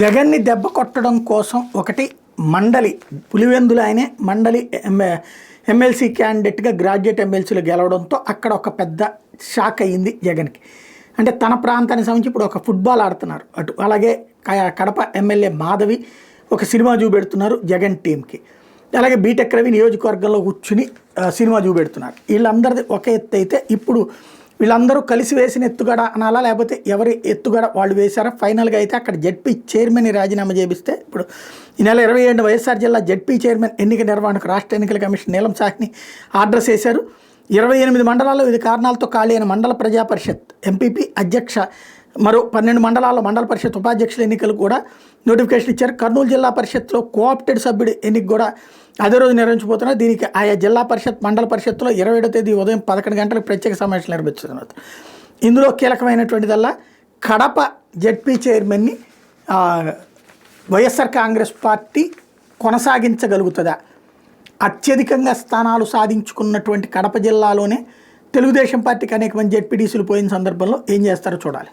జగన్ని దెబ్బ కొట్టడం కోసం ఒకటి మండలి పులివెందులు ఆయనే మండలి ఎమ్మెల్సీ క్యాండిడేట్గా గ్రాడ్యుయేట్ ఎమ్మెల్సీలు గెలవడంతో అక్కడ ఒక పెద్ద షాక్ అయ్యింది జగన్కి. అంటే తన ప్రాంతానికి సంబంధించి ఇప్పుడు ఒక ఫుట్బాల్ ఆడుతున్నారు అటు, అలాగే కడప ఎమ్మెల్యే మాధవి ఒక సినిమా చూపెడుతున్నారు జగన్ టీంకి. అలాగే బీటెక్ రవి నియోజకవర్గంలో కూర్చుని సినిమా చూపెడుతున్నారు. వీళ్ళందరిది ఒక ఎత్తు అయితే ఇప్పుడు వీళ్ళందరూ కలిసి వేసిన ఎత్తుగడ అనాలా, లేకపోతే ఎవరి ఎత్తుగడ వాళ్ళు వేశారా? ఫైనల్గా అయితే అక్కడ జెడ్పీ చైర్మన్ రాజీనామా చేపిస్తే ఇప్పుడు ఈ నెల 27 వైఎస్ఆర్ జిల్లా జెడ్పీ చైర్మన్ ఎన్నిక నిర్వహణకు రాష్ట్ర ఎన్నికల కమిషన్ నీలం సాహ్ని ఆర్డర్ చేశారు. 28 మండలాల్లో వివిధ కారణాలతో ఖాళీ అయిన మండల ప్రజా పరిషత్ ఎంపీపీ అధ్యక్ష మరో 12 మండలాల్లో మండల పరిషత్ ఉపాధ్యక్షుల ఎన్నికలు కూడా నోటిఫికేషన్ ఇచ్చారు. కర్నూలు జిల్లా పరిషత్లో కోఆప్టెడ్ సభ్యుడి ఎన్నిక కూడా అదే రోజు నిర్వహించబోతున్నారు. దీనికి ఆయా జిల్లా పరిషత్ మండల పరిషత్తులో 27వ తేదీ ఉదయం 11 గంటలకు ప్రత్యేక సమావేశాలు నిర్వహిస్తున్నారు. ఇందులో కీలకమైనటువంటిదల్లా కడప జెడ్పీ చైర్మన్ని వైఎస్ఆర్ కాంగ్రెస్ పార్టీ కొనసాగించగలుగుతుందా? అత్యధికంగా స్థానాలు సాధించుకున్నటువంటి కడప జిల్లాలోనే తెలుగుదేశం పార్టీకి అనేక మంది జెడ్పీటీసీలు పోయిన సందర్భంలో ఏం చేస్తారో చూడాలి.